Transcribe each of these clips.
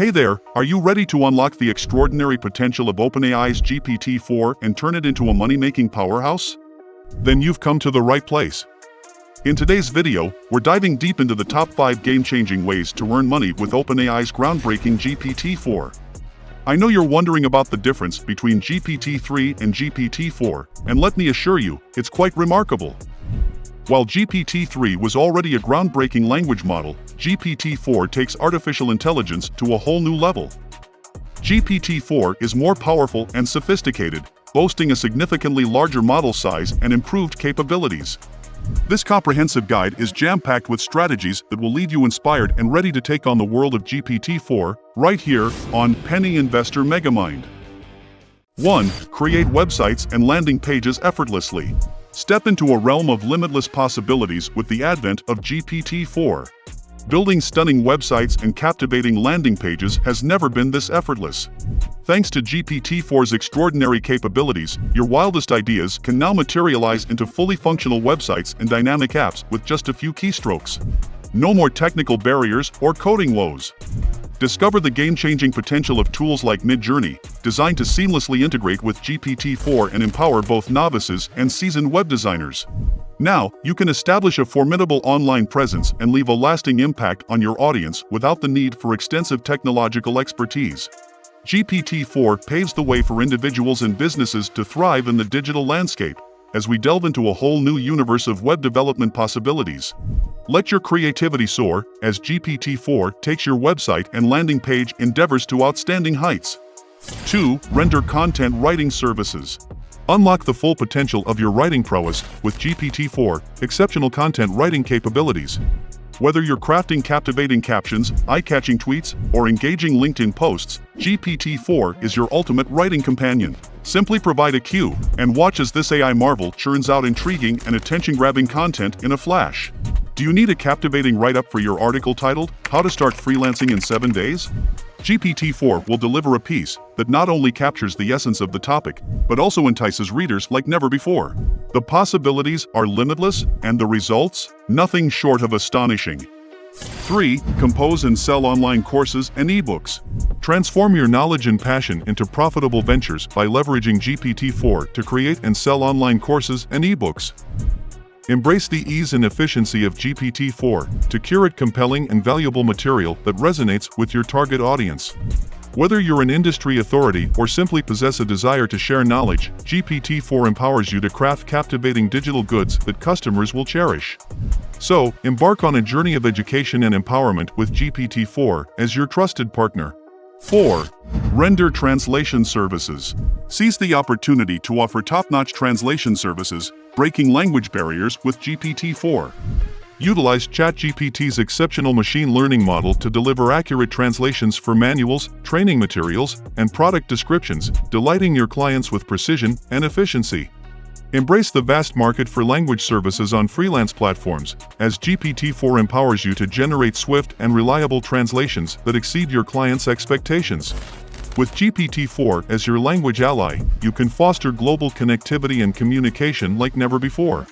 Hey there, are you ready to unlock the extraordinary potential of OpenAI's GPT-4 and turn it into a money-making powerhouse? Then you've come to the right place. In today's video, we're diving deep into the top 5 game-changing ways to earn money with OpenAI's groundbreaking GPT-4. I know you're wondering about the difference between GPT-3 and GPT-4, and let me assure you, it's quite remarkable. While GPT-3 was already a groundbreaking language model, GPT-4 takes artificial intelligence to a whole new level. GPT-4 is more powerful and sophisticated, boasting a significantly larger model size and improved capabilities. This comprehensive guide is jam-packed with strategies that will leave you inspired and ready to take on the world of GPT-4, right here on Penny Investor MegaMind. 1. Create websites and landing pages effortlessly. Step into a realm of limitless possibilities with the advent of GPT-4. Building stunning websites and captivating landing pages has never been this effortless. Thanks to GPT-4's extraordinary capabilities, your wildest ideas can now materialize into fully functional websites and dynamic apps with just a few keystrokes. No more technical barriers or coding woes. Discover the game-changing potential of tools like Midjourney, designed to seamlessly integrate with GPT-4 and empower both novices and seasoned web designers. Now, you can establish a formidable online presence and leave a lasting impact on your audience without the need for extensive technological expertise. GPT-4 paves the way for individuals and businesses to thrive in the digital landscape, as we delve into a whole new universe of web development possibilities. Let your creativity soar as GPT-4 takes your website and landing page endeavors to outstanding heights. 2. Render content writing services. Unlock the full potential of your writing prowess with GPT-4 exceptional content writing capabilities. Whether you're crafting captivating captions, eye-catching tweets, or engaging LinkedIn posts, GPT-4 is your ultimate writing companion. Simply provide a cue and watch as this AI marvel churns out intriguing and attention-grabbing content in a flash. Do you need a captivating write-up for your article titled, "How to Start Freelancing in 7 Days"? GPT-4 will deliver a piece that not only captures the essence of the topic, but also entices readers like never before. The possibilities are limitless, and the results, nothing short of astonishing. 3. Compose and sell online courses and ebooks. Transform your knowledge and passion into profitable ventures by leveraging GPT-4 to create and sell online courses and ebooks. Embrace the ease and efficiency of GPT-4 to curate compelling and valuable material that resonates with your target audience. Whether you're an industry authority or simply possess a desire to share knowledge, GPT-4 empowers you to craft captivating digital goods that customers will cherish. So, embark on a journey of education and empowerment with GPT-4 as your trusted partner. 4. Render translation services. Seize the opportunity to offer top-notch translation services, breaking language barriers with GPT-4. Utilize ChatGPT's exceptional machine learning model to deliver accurate translations for manuals, training materials, and product descriptions, delighting your clients with precision and efficiency. Embrace the vast market for language services on freelance platforms, as GPT-4 empowers you to generate swift and reliable translations that exceed your clients' expectations. With GPT-4 as your language ally, you can foster global connectivity and communication like never before.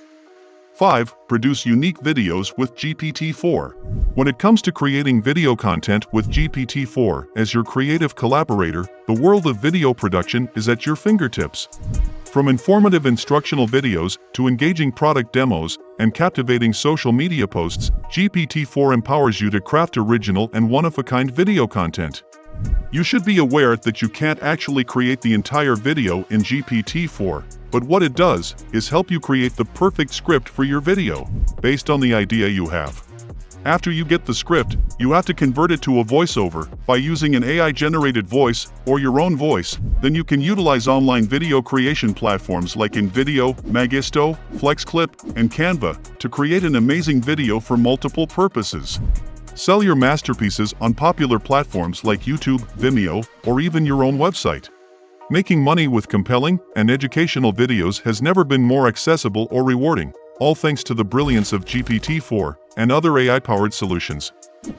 5. Produce unique videos with GPT-4. When it comes to creating video content with GPT-4 as your creative collaborator, the world of video production is at your fingertips. From informative instructional videos to engaging product demos and captivating social media posts, GPT-4 empowers you to craft original and one-of-a-kind video content. You should be aware that you can't actually create the entire video in GPT-4, but what it does is help you create the perfect script for your video, based on the idea you have. After you get the script, you have to convert it to a voiceover by using an AI-generated voice or your own voice. Then you can utilize online video creation platforms like InVideo, Magisto, FlexClip, and Canva to create an amazing video for multiple purposes. Sell your masterpieces on popular platforms like YouTube, Vimeo, or even your own website. Making money with compelling and educational videos has never been more accessible or rewarding, all thanks to the brilliance of GPT-4 and other AI-powered solutions.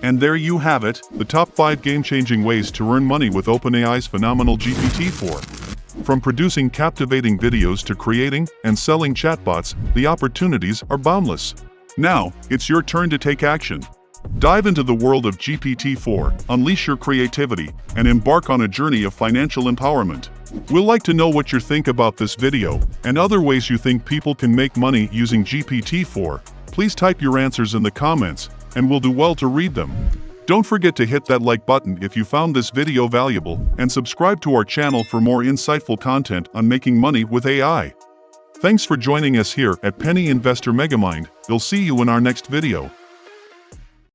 And there you have it, the top 5 game-changing ways to earn money with OpenAI's phenomenal GPT-4. From producing captivating videos to creating and selling chatbots, the opportunities are boundless. Now, it's your turn to take action. Dive into the world of GPT-4, unleash your creativity, and embark on a journey of financial empowerment. We'd like to know what you think about this video and other ways you think people can make money using GPT-4. Please type your answers in the comments, and we'll do well to read them. Don't forget to hit that like button if you found this video valuable, and subscribe to our channel for more insightful content on making money with AI. Thanks for joining us here at Penny Investor MegaMind. We'll see you in our next video.